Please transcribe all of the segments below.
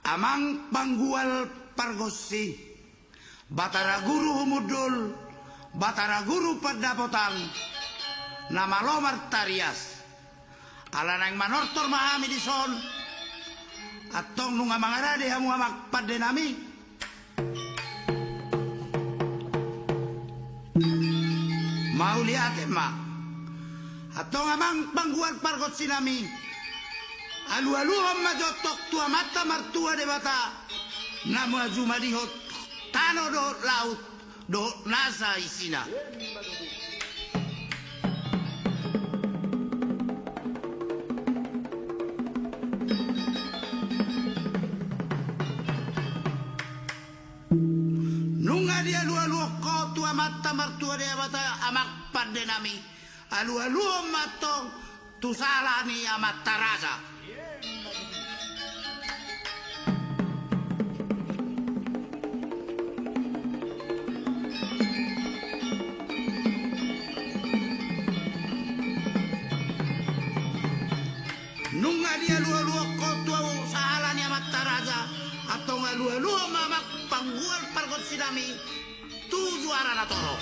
amang panggual pargosi, Batara Guru Humudul, Batara Guru Padapotang, nama Lomar Tarias, alanang manortor mahami dison, atong nunga mangarade hamu amak padenami, mau lihat emak, atong amang panggual pargosi nami. Alu-alu amma jotok tua mata martua de bata namu azuma dihot tano do laut do nasa isina nunga dia alu-alu ko tua mata martua de bata amak pandenami alu-alu amma to tu salani amat tarasa. Nunga dia lua-lua kotua sahalani amat taraja atau ngalua-lua mamak panggual pargot sinami tujuh arah natoro.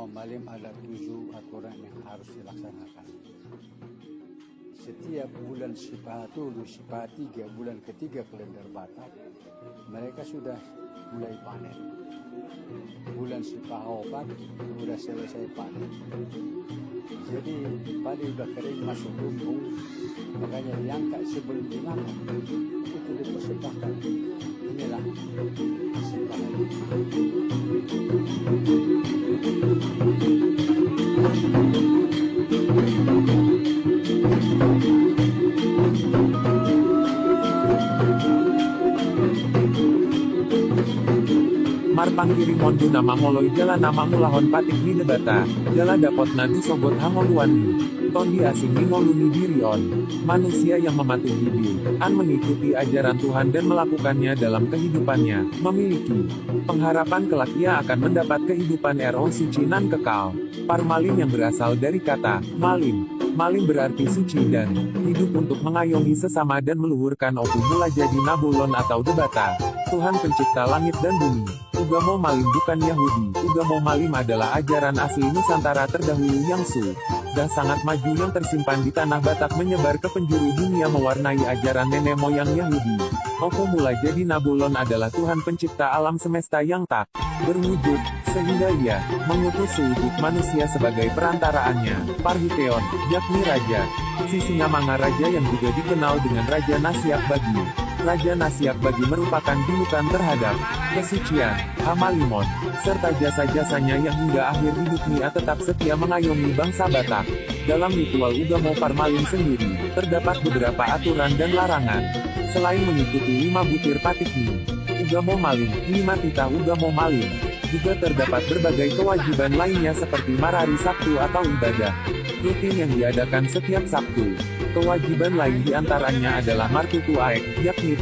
Malim ada 7 aturan yang harus dilaksanakan. Setiap bulan Sipatu, Sipah 3, bulan ketiga kalender Batak, mereka sudah mulai panen. Bulan Sipah 4 sudah selesai panen. Jadi padi sudah kering masuk lumbung, makanya diangkat sebelum dimakan. Itu dipersembahkan. Inilah Sipah. Marpang kiri mondu nama moloi jala nama mulahon patik di debata, jala dapot nadu sogot hamoluan tondi asing ngoluni diri on, manusia yang mematuhi diri, an mengikuti ajaran Tuhan dan melakukannya dalam kehidupannya, memiliki pengharapan kelak ia akan mendapat kehidupan suci nan kekal. Parmalin yang berasal dari kata malim. Malim berarti suci dan hidup untuk mengayomi sesama dan meluhurkan opu mula jadi nabulon atau debata. Tuhan pencipta langit dan bumi. Ugamo Malim bukan Yahudi. Ugamo Malim adalah ajaran asli Nusantara terdahulu yang sudah sangat maju yang tersimpan di tanah Batak menyebar ke penjuru dunia mewarnai ajaran nenek moyang Yahudi. Opo mula jadi Nabulon adalah Tuhan pencipta alam semesta yang tak berwujud, sehingga ia mengutus sewujud manusia sebagai perantaraannya. Parhiteon, yakni raja. Sisingamanga raja yang juga dikenal dengan Raja Nasiak Bagi. Raja Nasiak Bagi merupakan julukan terhadap kesucian, Hamalimon, serta jasa-jasanya yang hingga akhir hidupnya tetap setia mengayomi bangsa Batak. Dalam ritual Ugamo Parmalin sendiri, terdapat beberapa aturan dan larangan. Selain mengikuti 5 butir patikni, Ugamo Malim, 5 titah Ugamo Malim, juga terdapat berbagai kewajiban lainnya seperti marari Sabtu atau ibadah rutin yang diadakan setiap Sabtu. Kewajiban lain diantaranya adalah martutu aek, yakni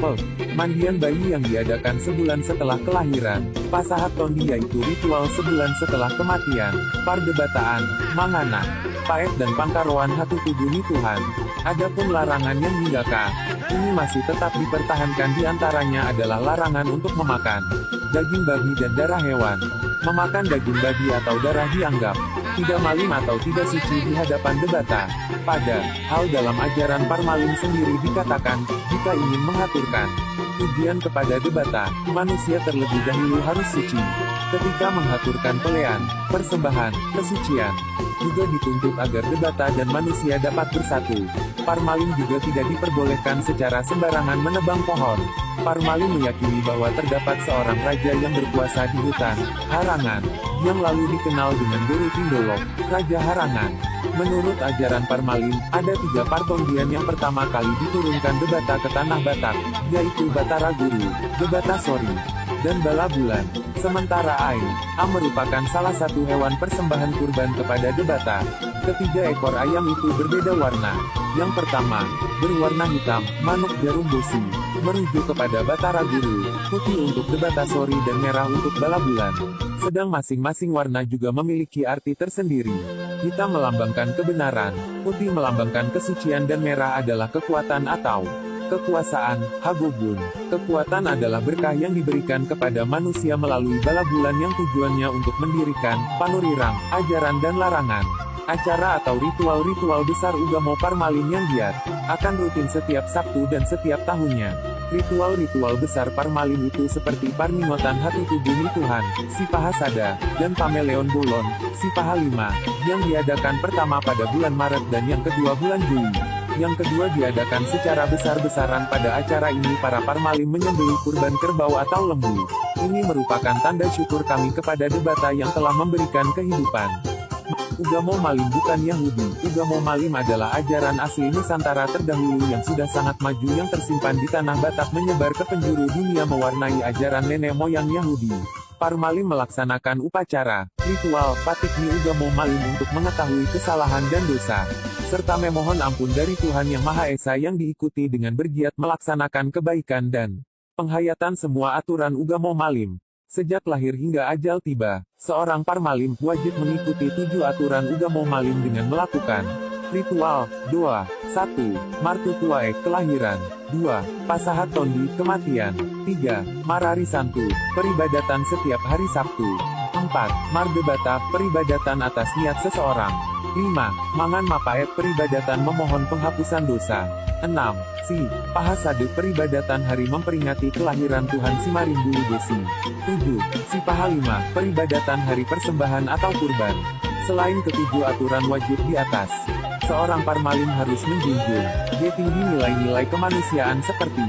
mandian bayi yang diadakan sebulan setelah kelahiran, pasahat tondi yaitu ritual sebulan setelah kematian, pardebataan, mangana, paet dan pangkaroan hatu tuduni Tuhan. Adapun larangan yang hinggakan ini masih tetap dipertahankan diantaranya adalah larangan untuk memakan daging babi dan darah hewan. Memakan daging babi atau darah dianggap tidak malim atau tidak suci di hadapan debata. Pada hal dalam ajaran Parmalin sendiri dikatakan, jika ingin mengaturkan Pujian kepada Debata, manusia terlebih dahulu harus suci. Ketika mengaturkan pelean, persembahan, kesucian, juga dituntut agar Debata dan manusia dapat bersatu. Parmalin juga tidak diperbolehkan secara sembarangan menebang pohon. Parmalin meyakini bahwa terdapat seorang raja yang berkuasa di hutan, Harangan, yang lalu dikenal dengan Guru Tindolok, Raja Harangan. Menurut ajaran Parmalin, ada 3 partonggian yang pertama kali diturunkan Debata ke tanah Batak, yaitu Batara Guru, Debata Sori, dan Bala Bulan. Sementara A merupakan salah satu hewan persembahan kurban kepada Debata. Ketiga ekor ayam itu berbeda warna. Yang pertama, berwarna hitam, manuk jarum besi, merujuk kepada Batara Guru, putih untuk Debata Sori dan merah untuk Bala Bulan. Sedang masing-masing warna juga memiliki arti tersendiri. Hitam melambangkan kebenaran, putih melambangkan kesucian dan merah adalah kekuatan atau kekuasaan. Hagogun, kekuatan adalah berkah yang diberikan kepada manusia melalui Bala Bulan yang tujuannya untuk mendirikan, panurirang, ajaran dan larangan. Acara atau ritual-ritual besar Ugamo Parmalin yang giat, akan rutin setiap Sabtu dan setiap tahunnya. Ritual-ritual besar Parmalin itu seperti Parningotan Hatutubumi Tuhan, Sipahasada, dan Pameleon Bolon, Sipahalima, yang diadakan pertama pada bulan Maret dan yang kedua bulan Juli. Yang kedua diadakan secara besar-besaran. Pada acara ini para Parmalin menyembelih kurban kerbau atau lembu. Ini merupakan tanda syukur kami kepada Debata yang telah memberikan kehidupan. Ugamo Malim bukan Yahudi. Ugamo Malim adalah ajaran asli Nusantara terdahulu yang sudah sangat maju yang tersimpan di tanah Batak menyebar ke penjuru dunia mewarnai ajaran nenek moyang Yahudi. Parmalin melaksanakan upacara, ritual, patikni Ugamo Malim untuk mengetahui kesalahan dan dosa, serta memohon ampun dari Tuhan Yang Maha Esa yang diikuti dengan bergiat melaksanakan kebaikan dan penghayatan semua aturan Ugamo Malim. Sejak lahir hingga ajal tiba, seorang Parmalin wajib mengikuti 7 aturan Ugamo Malim dengan melakukan ritual. Doa. 1. Martutuae, kelahiran. 2. Pasahat Tondi, kematian. 3. Marari Santu, peribadatan setiap hari Sabtu. 4. Mardebata, peribadatan atas niat seseorang. 5. Mangan Mapaet, peribadatan memohon penghapusan dosa. 6. Si Pahasade, peribadatan hari memperingati kelahiran Tuhan Simarimbulu Desi. 7. Si Pahalima, peribadatan hari persembahan atau kurban. Selain ketujuh aturan wajib di atas, seorang Parmalin harus menjunjung tinggi nilai-nilai kemanusiaan seperti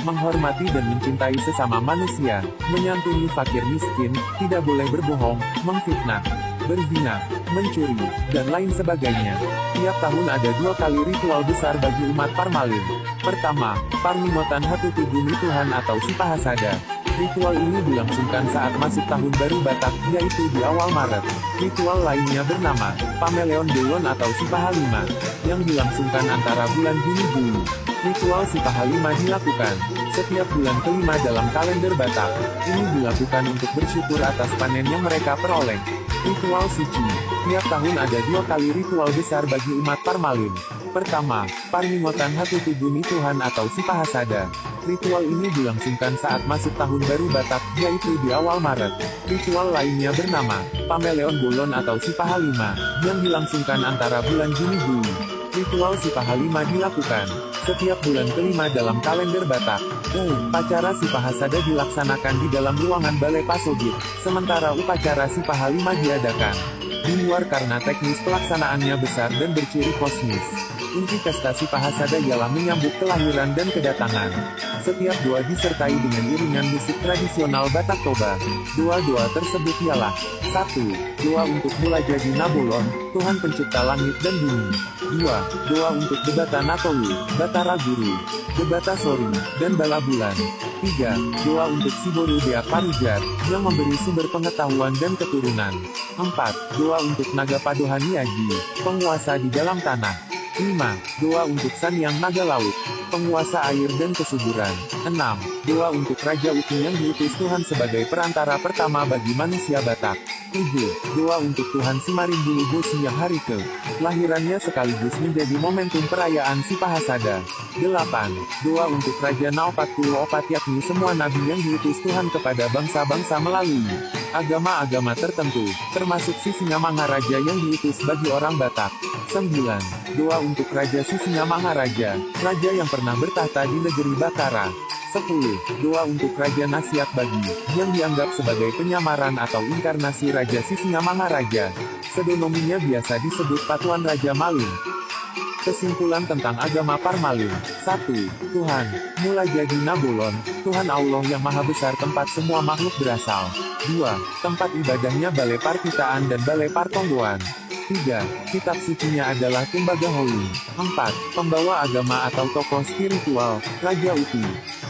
menghormati dan mencintai sesama manusia, menyantuni fakir miskin, tidak boleh berbohong, memfitnah, berzina, mencuri, dan lain sebagainya. Tiap tahun ada 2 kali ritual besar bagi umat Parmalin. Pertama, Parningotan Hatutubumi Tuhan atau Sipahasada. Ritual ini dilangsungkan saat masuk tahun baru Batak, yaitu di awal Maret. Ritual lainnya bernama Pameleon Bolon atau Sipahalima, yang dilangsungkan antara bulan Juni-Juli. Ritual Sipahalima dilakukan setiap bulan kelima dalam kalender Batak. Ini dilakukan untuk bersyukur atas panen yang mereka peroleh. Ritual suci. Tiap tahun ada 2 kali ritual besar bagi umat Parmalin. Pertama, Parningotan Hatutubumi Tuhan atau Sipahasada. Ritual ini dilangsungkan saat masuk tahun baru Batak, yaitu di awal Maret. Ritual lainnya bernama Pameleon Bolon atau Sipahalima, yang dilangsungkan antara bulan Juni-Juli. Ritual Sipahalima dilakukan setiap bulan kelima dalam kalender Batak. Upacara Sipahasada dilaksanakan di dalam ruangan Balai Pasogit, sementara upacara Sipahalima diadakan di luar karena teknis pelaksanaannya besar dan berciri kosmis. Inti pesta Sipahasada ialah menyambut kelahiran dan kedatangan. Setiap doa disertai dengan iringan musik tradisional Batak Toba. Doa-doa tersebut ialah 1. Doa untuk Mulajadi Nabolon, Tuhan Pencipta Langit dan Bumi. 2. Doa untuk Debata Natowu, Batara Guru, Debata Sori, dan Bala Bulan. 3. Doa untuk Siboru Dea Parijat, yang memberi sumber pengetahuan dan keturunan. 4. Doa untuk Naga Padohani Aji, penguasa di dalam tanah. 5. Doa untuk Sanyang Naga Laut, penguasa air dan kesuburan. 6. Doa untuk Raja Uti yang diutus Tuhan sebagai perantara pertama bagi manusia Batak. 7. Doa untuk Tuhan Simarimbulu Bosi yang hari kelahirannya sekaligus menjadi momentum perayaan Sipahasada. 8. Doa untuk Raja Naopatku Opat yakni semua nabi yang diutus Tuhan kepada bangsa-bangsa melalui agama-agama tertentu, termasuk Sisingamangaraja yang diutus bagi orang Batak. 9. Doa untuk Raja Sisingamangaraja, raja yang pernah bertahta di negeri Batara. 10. Doa untuk Raja Nasyak Bagi, yang dianggap sebagai penyamaran atau inkarnasi Raja Sisnya Maharaja. Pseudonominya biasa disebut Patuan Raja Malin. Kesimpulan tentang agama Parmalin. 1. Tuhan, mula jadi Nabolon, Tuhan Allah yang Maha Besar tempat semua makhluk berasal. 2. Tempat ibadahnya Balai Parkitaan dan Balai Partonggoan. 3. Kitab sucinya adalah Tembaga Holy. 4. Pembawa agama atau tokoh spiritual, Raja Uti.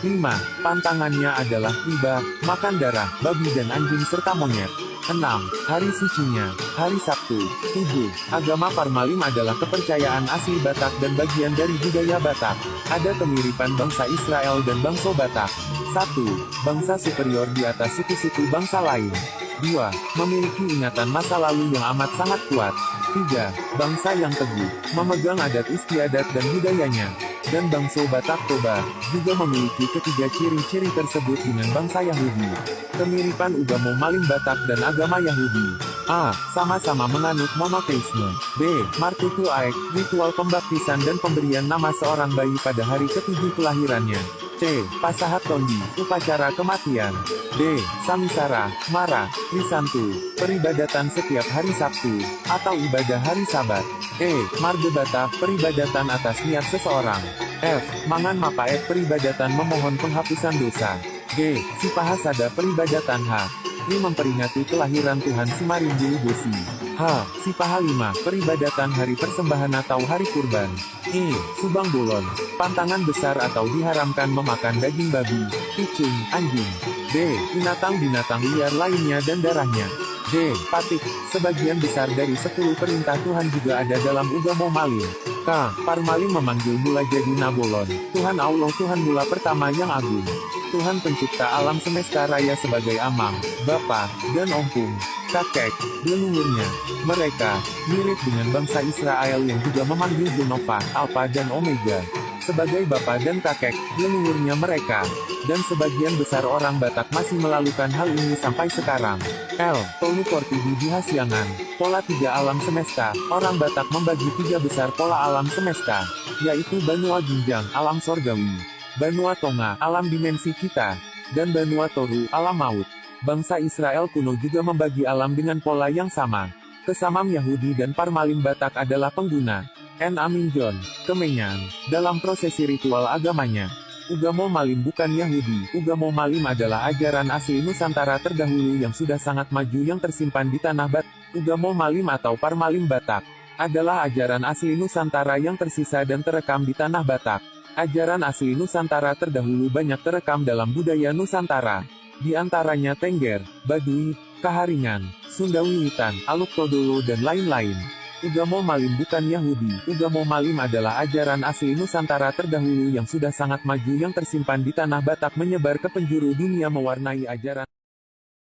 5. Pantangannya adalah riba, makan darah, babi dan anjing serta monyet. 6. Hari sucinya, hari Sabtu. 7. Agama Parmalim adalah kepercayaan asli Batak dan bagian dari budaya Batak. Ada kemiripan bangsa Israel dan bangsa Batak. 1. Bangsa superior di atas suku-suku bangsa lain. 2. Memiliki ingatan masa lalu yang amat sangat kuat. 3. Bangsa yang teguh, memegang adat istiadat dan budayanya. Dan bangsa Batak Toba, juga memiliki ketiga ciri-ciri tersebut dengan bangsa Yahudi. Kemiripan Ugamo Malin Batak dan agama Yahudi. A. Sama-sama menganut monoteisme. B. Martutu Aek, ritual pembaptisan dan pemberian nama seorang bayi pada hari ke-7 kelahirannya. C. Pasahat Tondi, upacara kematian. D. Samisara, Mara, Trisantu, peribadatan setiap hari Sabtu, atau ibadah hari Sabat. E. Margebata, peribadatan atas niat seseorang. F. Mangan Mapaet, peribadatan memohon penghapusan dosa. G. Sipahasada, peribadatan H. Ini memperingati kelahiran Tuhan Simarindu Bosi. H. Sipahalima, peribadatan hari persembahan atau hari kurban. E. Subang Bolon, pantangan besar atau diharamkan memakan daging babi, kucing, anjing. B. Binatang-binatang liar lainnya dan darahnya. D. Patik, sebagian besar dari 10 perintah Tuhan juga ada dalam Ugamo Malin. K. Parmalin memanggil mula jadi Nabolon, Tuhan Allah Tuhan mula pertama yang agung. Tuhan pencipta alam semesta raya sebagai Amang, Bapa, dan Ompung, kakek, leluhurnya. Mereka mirip dengan bangsa Israel yang juga memanggil Genova, Alpha dan Omega sebagai bapa dan kakek, leluhurnya mereka. Dan sebagian besar orang Batak masih melakukan hal ini sampai sekarang. L. Tolu Kortibi di Hasiangan, pola 3 alam semesta. Orang Batak membagi 3 besar pola alam semesta, yaitu Banua Ginjang, alam sorgawi, Banua Tonga, alam dimensi kita, dan Banua Toru, alam maut. Bangsa Israel kuno juga membagi alam dengan pola yang sama. Kesamam Yahudi dan Parmalin Batak adalah pengguna N. Aminjon, Kemenyan, dalam prosesi ritual agamanya. Ugamo Malim bukan Yahudi. Ugamo Malim adalah ajaran asli Nusantara terdahulu yang sudah sangat maju yang tersimpan di tanah Batak. Ugamo Malim atau Parmalin Batak adalah ajaran asli Nusantara yang tersisa dan terekam di tanah Batak. Ajaran asli Nusantara terdahulu banyak terekam dalam budaya Nusantara. Di antaranya Tengger, Baduy, Kaharingan, Sunda Wiwitan, Aluk Todolo dan lain-lain. Ugamo Malim bukan Yahudi. Ugamo Malim adalah ajaran asli Nusantara terdahulu yang sudah sangat maju yang tersimpan di tanah Batak menyebar ke penjuru dunia mewarnai ajaran